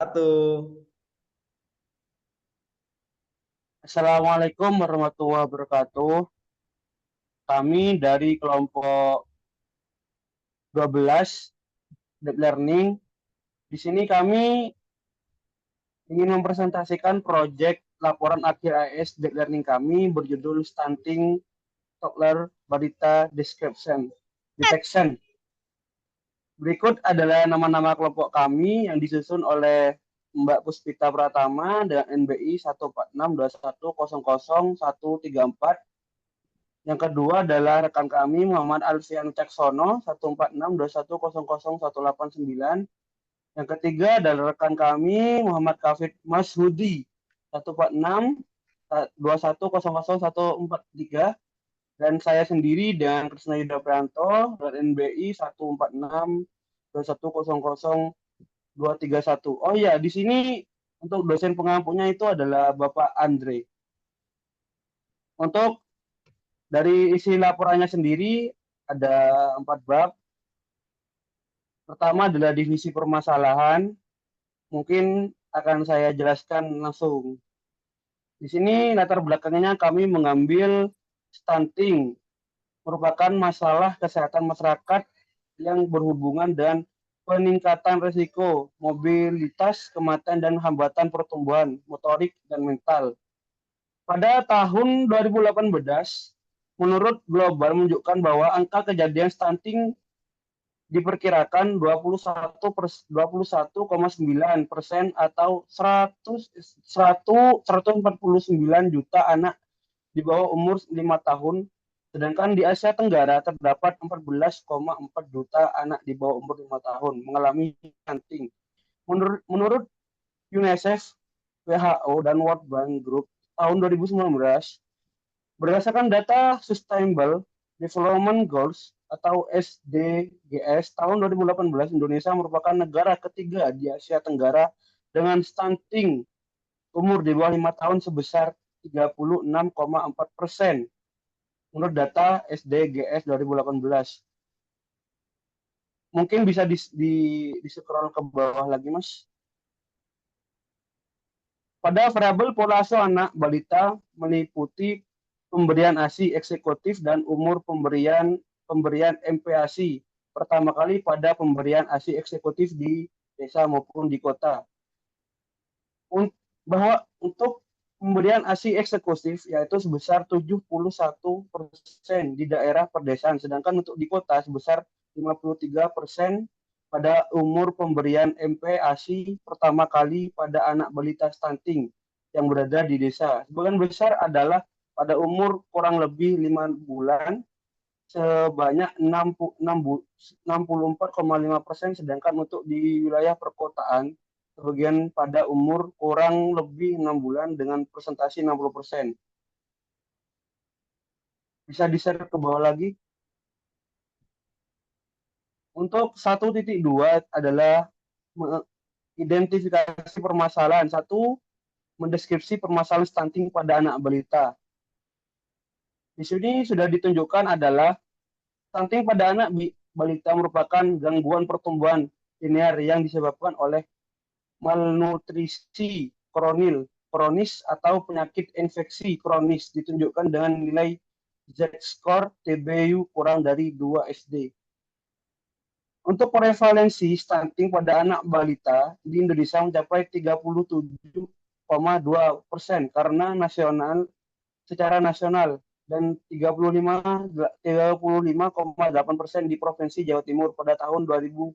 Satu. Assalamualaikum warahmatullahi wabarakatuh. Kami dari kelompok 12 Deep Learning. Di sini kami ingin mempresentasikan proyek laporan akhir AS Deep Learning kami berjudul Stunting Toddler Balita Detection. Berikut adalah nama-nama kelompok kami yang disusun oleh Mbak Puspita Pratama dengan NBI 14621000134. Yang kedua adalah rekan kami Muhammad Alfian Caksono 14621000189. Yang ketiga adalah rekan kami Muhammad Kafid Mashudi 14621000143, dan saya sendiri dengan Krisna Yuda Prianto dengan NBI 14621000231. Oh ya, di sini untuk dosen pengampunya itu adalah Bapak Andre. Untuk dari isi laporannya sendiri ada 4 bab. Pertama adalah divisi permasalahan. Mungkin akan saya jelaskan langsung. Di sini latar belakangnya kami mengambil stunting, merupakan masalah kesehatan masyarakat yang berhubungan dengan peningkatan risiko mobilitas, kematian, dan hambatan pertumbuhan motorik dan mental. Pada tahun 2018, menurut Global menunjukkan bahwa angka kejadian stunting diperkirakan 21,9% atau 149 juta anak di bawah umur 5 tahun, sedangkan di Asia Tenggara terdapat 14,4 juta anak di bawah umur 5 tahun mengalami stunting. Menurut UNICEF, WHO, dan World Bank Group tahun 2019, berdasarkan data Sustainable Development Goals atau SDGs tahun 2018, Indonesia merupakan negara ketiga di Asia Tenggara dengan stunting umur di bawah 5 tahun sebesar 36,4% menurut data SDGs 2018. Mungkin bisa di scroll ke bawah lagi, Mas. Pada variabel pola asuh anak balita meliputi pemberian ASI eksekutif dan umur pemberian MPASI pertama kali pada pemberian ASI eksekutif di desa maupun di kota. Bahwa untuk pemberian ASI eksekutif yaitu sebesar 71% di daerah perdesaan, sedangkan untuk di kota sebesar 53% pada umur pemberian MP ASI pertama kali pada anak balita stunting yang berada di desa. Sebagian besar adalah pada umur kurang lebih 5 bulan sebanyak 64,5%, sedangkan untuk di wilayah perkotaan sebagian pada umur kurang lebih 6 bulan dengan presentasi 60%. Bisa di-share ke bawah lagi. Untuk 1.2 adalah identifikasi permasalahan. Satu, mendeskripsi permasalahan stunting pada anak balita. Di sini sudah ditunjukkan adalah stunting pada anak balita merupakan gangguan pertumbuhan linear yang disebabkan oleh malnutrisi kronis atau penyakit infeksi kronis, ditunjukkan dengan nilai Z-score TBU kurang dari 2 SD. Untuk prevalensi stunting pada anak balita di Indonesia mencapai 37,2% secara nasional dan 35,8% di Provinsi Jawa Timur pada tahun 2013.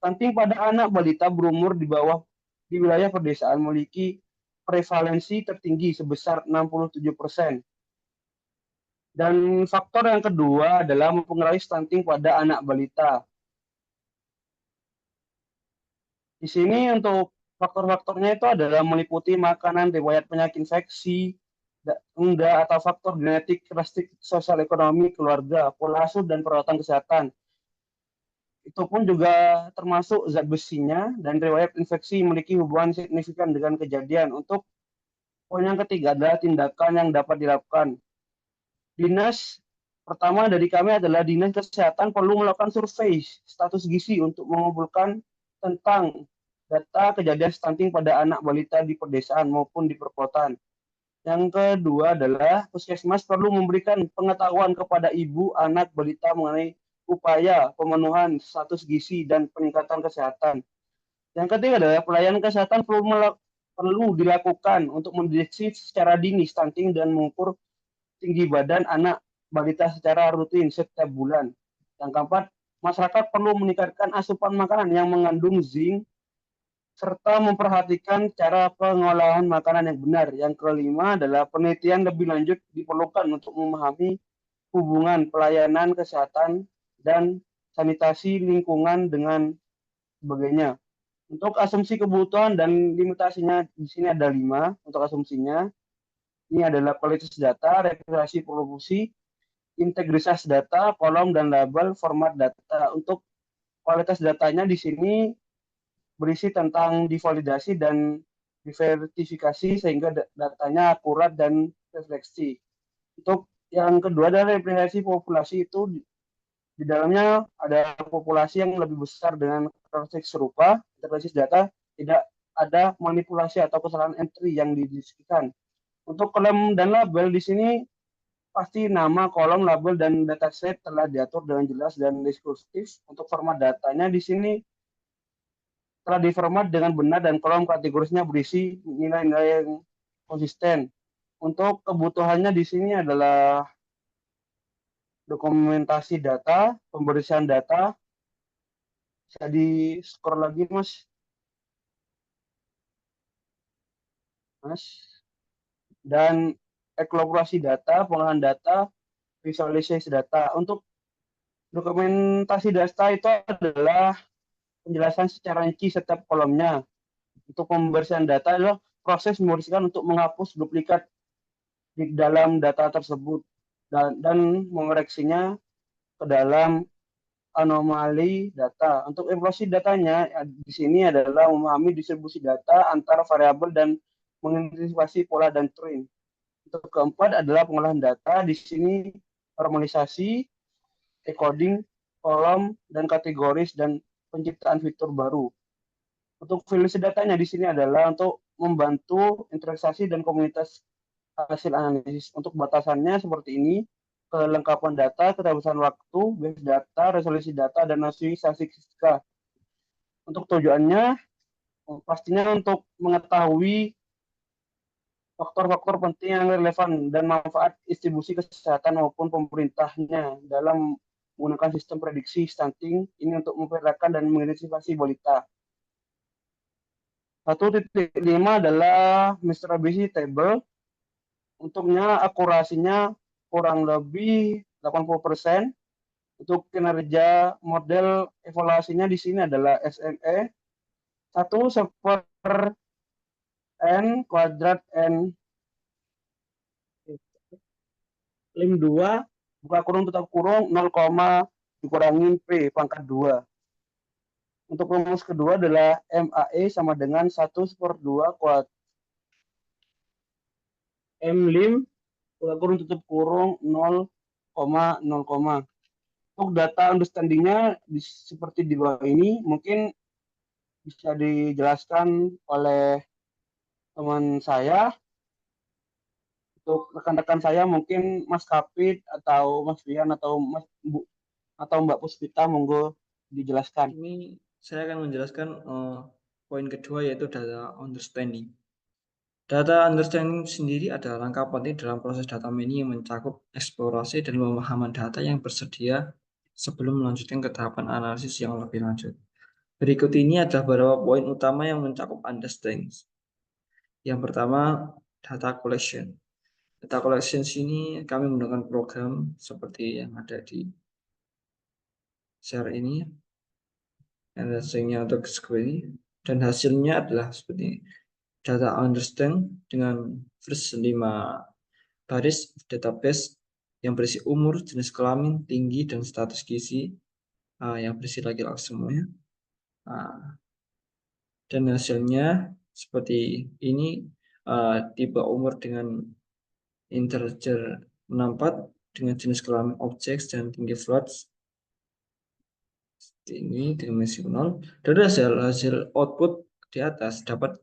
Stunting pada anak balita berumur di bawah di wilayah pedesaan memiliki prevalensi tertinggi sebesar 67%. Dan faktor yang kedua adalah mempengaruhi stunting pada anak balita. Di sini untuk faktor-faktornya itu adalah meliputi makanan, riwayat penyakit infeksi, enggak atau faktor genetik, karakteristik sosial ekonomi keluarga, pola asuh dan perawatan kesehatan. Itu pun juga termasuk zat besinya dan riwayat infeksi memiliki hubungan signifikan dengan kejadian. Untuk poin yang ketiga adalah tindakan yang dapat dilakukan. Dinas pertama dari kami adalah Dinas Kesehatan perlu melakukan survei status gizi untuk mengumpulkan tentang data kejadian stunting pada anak balita di pedesaan maupun di perkotaan. Yang kedua adalah puskesmas perlu memberikan pengetahuan kepada ibu anak balita mengenai upaya pemenuhan status gizi dan peningkatan kesehatan. Yang ketiga adalah pelayanan kesehatan perlu dilakukan untuk mendeteksi secara dini stunting dan mengukur tinggi badan anak balita secara rutin setiap bulan. Yang keempat, masyarakat perlu meningkatkan asupan makanan yang mengandung zinc serta memperhatikan cara pengolahan makanan yang benar. Yang kelima adalah penelitian lebih lanjut diperlukan untuk memahami hubungan pelayanan kesehatan dan sanitasi lingkungan dengan sebagainya. Untuk asumsi kebutuhan dan limitasinya di sini ada 5 untuk asumsinya. Ini adalah kualitas data, representasi proporsi, integritas data, kolom dan label, format data. Untuk kualitas datanya di sini berisi tentang divalidasi dan diverifikasi sehingga datanya akurat dan refleksi. Untuk yang kedua adalah representasi populasi, itu di dalamnya ada populasi yang lebih besar dengan karakteristik serupa. Interpretation data tidak ada manipulasi atau kesalahan entry yang didiskusikan. Untuk kolom dan label di sini pasti nama, kolom, label, dan dataset telah diatur dengan jelas dan diskursif. Untuk format datanya di sini telah diformat dengan benar dan kolom kategorinya berisi nilai-nilai yang konsisten. Untuk kebutuhannya di sini adalah dokumentasi data, pemberisian data. Bisa di scroll lagi, Mas. Dan eksplorasi data, pengolahan data, visualisasi data. Untuk dokumentasi data itu adalah penjelasan secara rinci setiap kolomnya. Untuk pembersihan data adalah proses membersihkan untuk menghapus duplikat di dalam data tersebut dan mengoreksinya ke dalam anomali data. Untuk evaluasi datanya di sini adalah memahami distribusi data antara variabel dan mengantisipasi pola dan tren. Untuk keempat adalah pengolahan data. Di sini normalisasi, decoding, kolom, dan kategoris, dan penciptaan fitur baru. Untuk validasi datanya di sini adalah untuk membantu investasi dan komunitas hasil analisis. Untuk batasannya seperti ini, kelengkapan data, keterbatasan waktu, base data, resolusi data, dan hasil statistika. Untuk tujuannya, pastinya untuk mengetahui faktor-faktor penting yang relevan dan manfaat distribusi kesehatan maupun pemerintahnya dalam menggunakan sistem prediksi stunting ini untuk memperkirakan dan mengidentifikasi balita. 1.5 adalah distribusi table. Untuknya akurasinya kurang lebih 80%. Untuk kinerja model evaluasinya di sini adalah SME 1/n kuadrat n lim 2 buka kurung tutup kurung 0, dikurangi P pangkat 2. Untuk rumus kedua adalah MAE sama dengan 1/2 kuadrat M lim buka kurung tutup kurung 0, 0. Untuk data understanding-nya seperti di bawah ini, mungkin bisa dijelaskan oleh teman saya. Untuk rekan-rekan saya mungkin Mas Kapit atau Mas Rian atau Mas Bu atau Mbak Puspita, monggo dijelaskan. Ini saya akan menjelaskan poin kedua yaitu data understanding. Data understanding sendiri adalah langkah penting dalam proses data mining yang mencakup eksplorasi dan pemahaman data yang bersedia sebelum melanjutkan ke tahapan analisis yang lebih lanjut. Berikut ini adalah beberapa poin utama yang mencakup understanding. Yang pertama, data collection. Data collection ini kami menggunakan program seperti yang ada di share ini. Dan hasilnya untuk screen. Dan hasilnya adalah seperti ini. Data understand dengan first 5 baris database yang berisi umur, jenis kelamin, tinggi, dan status gizi yang berisi laki-laki semuanya. Dan hasilnya seperti ini, tipe umur dengan integer 64 dengan jenis kelamin objeks dan tinggi floats. Ini dimensi 0. Dan hasil output di atas dapat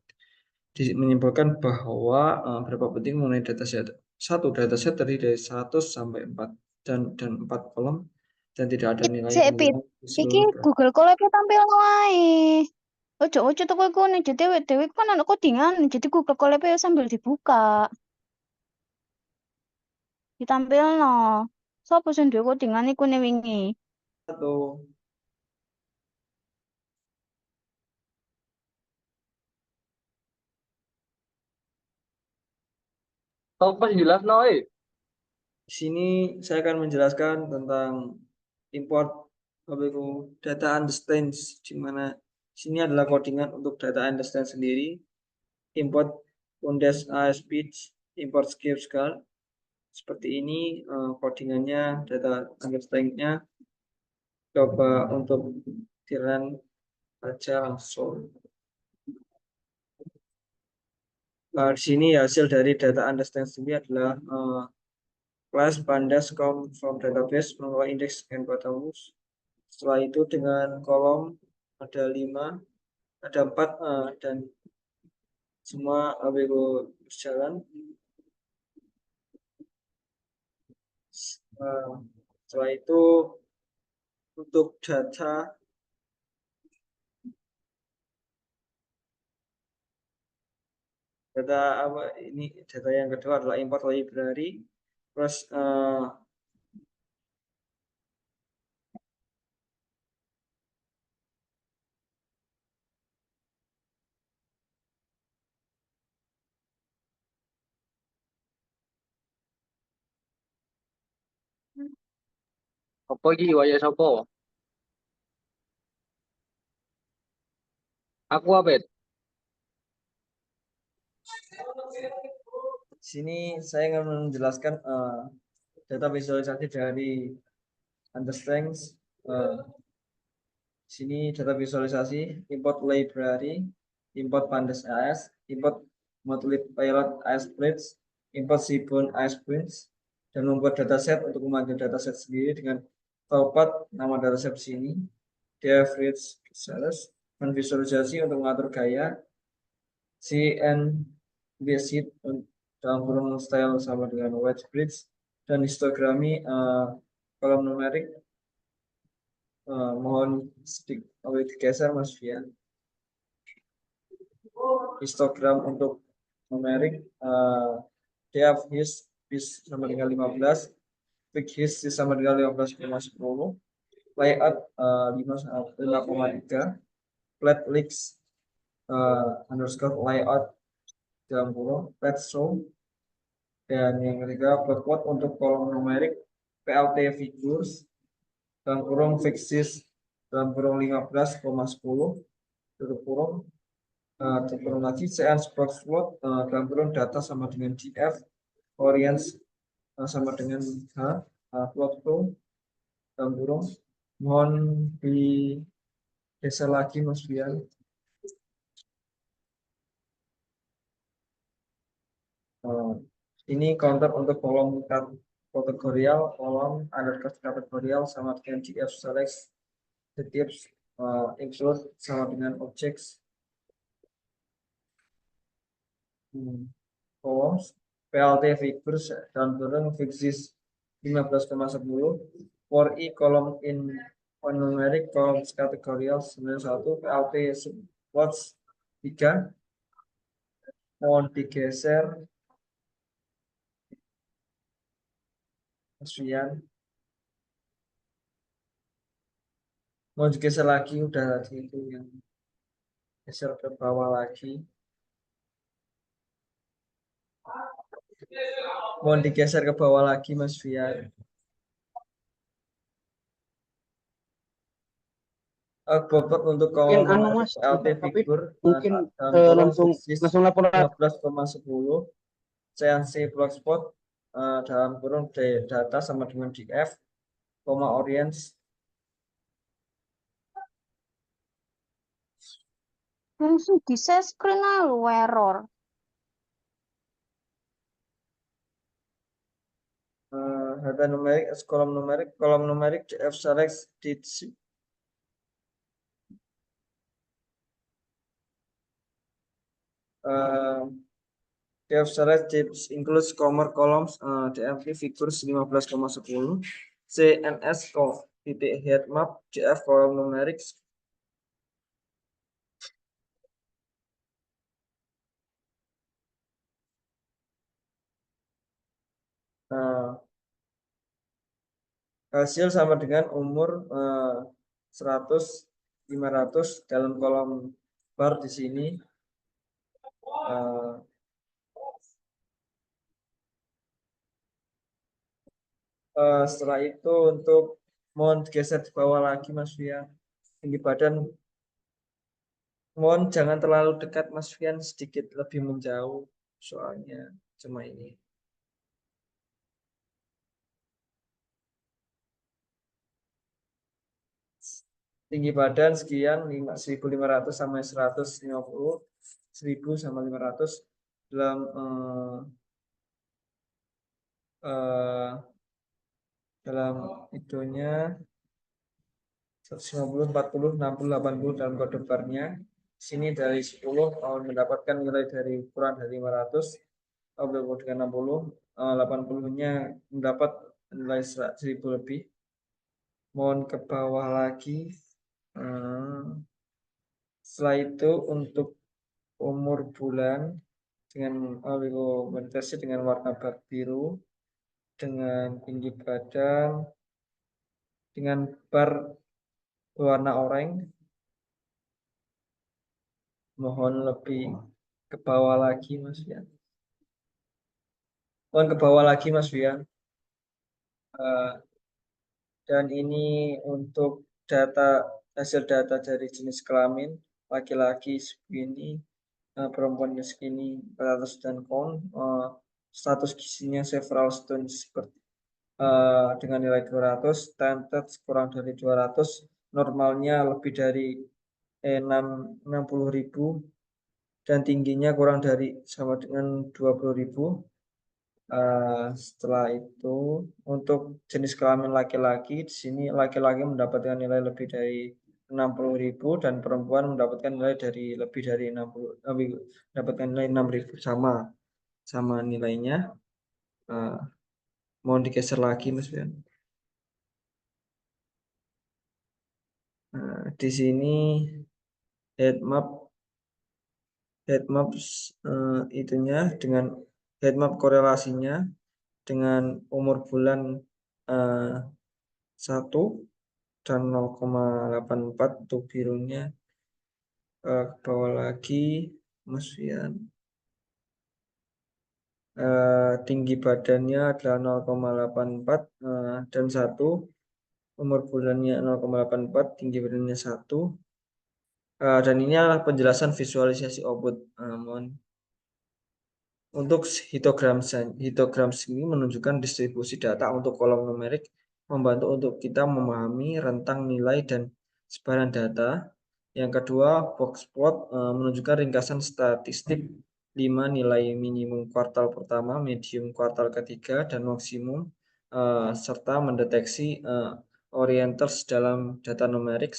menyimpulkan bahwa berapa penting mengenai dataset. Satu dataset terdiri dari 100 sampai 4 dan 4 kolom dan tidak ada nilai Sik, Pit. penghilang di Iki seluruh berapa. Google Colab tampil wae. Ojo toko iku nih jadi dewe kan anak codingan jadi Google Colab sambil dibuka. Ditampil no. Sopo sing duwe codingan iku nih wingi. Atau Tahu pas jelas no, di sini saya akan menjelaskan tentang import data understands, di mana sini adalah codingan untuk data understand sendiri, import condes as speech, import script card. Seperti ini codingannya, data understand-nya. Coba untuk di-run aja langsung. Di sini hasil dari data understand sendiri adalah class pandas come from database mengelola index and bottoms. Setelah itu dengan kolom ada 5, ada 4 dan semua ABO berjalan. Setelah itu untuk data apa ini, data yang kedua adalah import library. Terus apa iki waya sapa? Aku apa? di sini saya ingin menjelaskan data visualisasi dari understands. Sini data visualisasi, import library, import pandas AS, import modulit pilot AS splits, import seaborn AS prints, dan membuat dataset untuk memanggil dataset sendiri dengan format nama dataset sini, def reads cells, dan visualisasi untuk mengatur gaya, CN basic dalam kurung style sama dengan wedge bridge, dan histogrami kolom numerik. Mohon sedikit digeser Mas Fian. Histogram untuk numerik, def his sama dengan 15, pick his sama dengan 15,10, layout 5,3, flat links underscore layout dalam kurung flat show, dan yang ketiga plot untuk kolom numerik PLT figures dalam kurung fixes dalam kurung 15,10 tutup kurung, kurung lagi CN spot slot dalam kurung data sama dengan GF, orients sama dengan H, plot flow dalam kurung. Mohon digeser lagi Mas Bian. Ini counter untuk kolom kategorial, kolom undercut kategorial sama dengan GF select, tips include sama dengan objects. Columns PLT figures dan kurung fixes 15,10, for e column in one numeric columns categorial 91, PLT plots 3. Mohon digeser Mas mau digeser lagi, udah itu yang geser ke bawah lagi. Mohon digeser ke bawah lagi Mas Fian. Bobot untuk kolom Mungkin Mas, LT tapi figur mungkin langsung langsung laporan 15,10, CNC blogspot dalam kurung data sama dengan DF, orients. Langsung di share screen aja lu error. Data numerik, kolom numerik DF select, The select tips includes common columns, DMP figures 15,10, CNS titik heat map, JF column numerics. Hasil sama dengan umur 100, 500 dalam kolom bar di sini. Setelah itu untuk mohon geser di bawah lagi Mas Fian, tinggi badan mohon jangan terlalu dekat Mas Fian, sedikit lebih menjauh soalnya cuma ini. Tinggi badan sekian 1.500 sama 150, 1.000 sama 500 dalam dalam itunya 150, 40, 60, 80 dalam kode barnya. Sini dari 10 mendapatkan nilai dari kurang dari 500, dengan 60, 80-nya mendapat nilai 1.000 lebih. Mohon ke bawah lagi. Setelah itu untuk umur bulan dengan oligometrasi dengan warna biru, dengan tinggi badan dengan bar warna oranye. Mohon lebih ke bawah lagi Mas Fian. Mohon ke bawah lagi Mas Fian. Dan ini untuk hasil data dari jenis kelamin, laki-laki segini, perempuannya segini, 400 dan count, status gizinya several stones seperti dengan nilai 200, tented kurang dari 200, normalnya lebih dari 60.000 dan tingginya kurang dari sama dengan 20.000. Setelah itu untuk jenis kelamin laki-laki, di sini laki-laki mendapatkan nilai lebih dari 60.000 dan perempuan mendapatkan nilai dari lebih dari 60, mendapatkan nilai 6.000 sama nilainya. Mohon digeser lagi Mas Bian. Di sini heat map itunya dengan heat map korelasinya dengan umur bulan 1 dan 0,84 untuk birunya. Ke bawah lagi Mas Fian. Tinggi badannya adalah 0,84 dan 1, umur bulannya 0,84, tinggi badannya 1. Dan ini adalah penjelasan visualisasi output. Mohon. Untuk histogram ini menunjukkan distribusi data untuk kolom numerik, membantu untuk kita memahami rentang nilai dan sebaran data. Yang kedua, box plot menunjukkan ringkasan statistik 5 nilai minimum kuartal pertama, medium kuartal ketiga, dan maksimum, serta mendeteksi orienters dalam data numerik.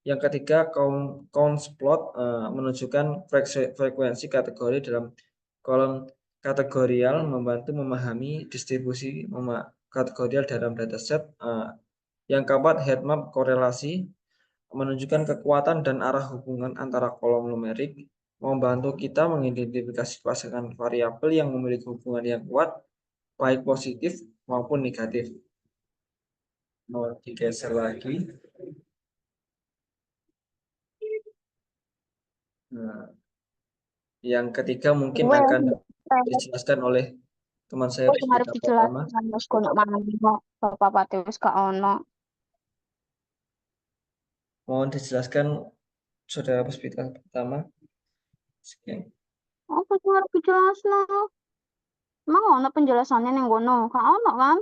Yang ketiga, count plot menunjukkan frekuensi kategori dalam kolom kategorial, membantu memahami distribusi kategorial dalam dataset. Yang keempat, heat map korelasi menunjukkan kekuatan dan arah hubungan antara kolom numerik, membantu kita mengidentifikasi pasangan variabel yang memiliki hubungan yang kuat, baik positif maupun negatif. Mau digeser lagi. Yang ketiga mungkin akan dijelaskan oleh teman saya di harus pertama. dijelaskan Mas kono maneh Bapak terus gak ono. Mohon dijelaskan Saudara Puspita pertama. Sekian. Apa sih harus dijelaskan? Emang ono penjelasannya yang gono? Gak ono kan?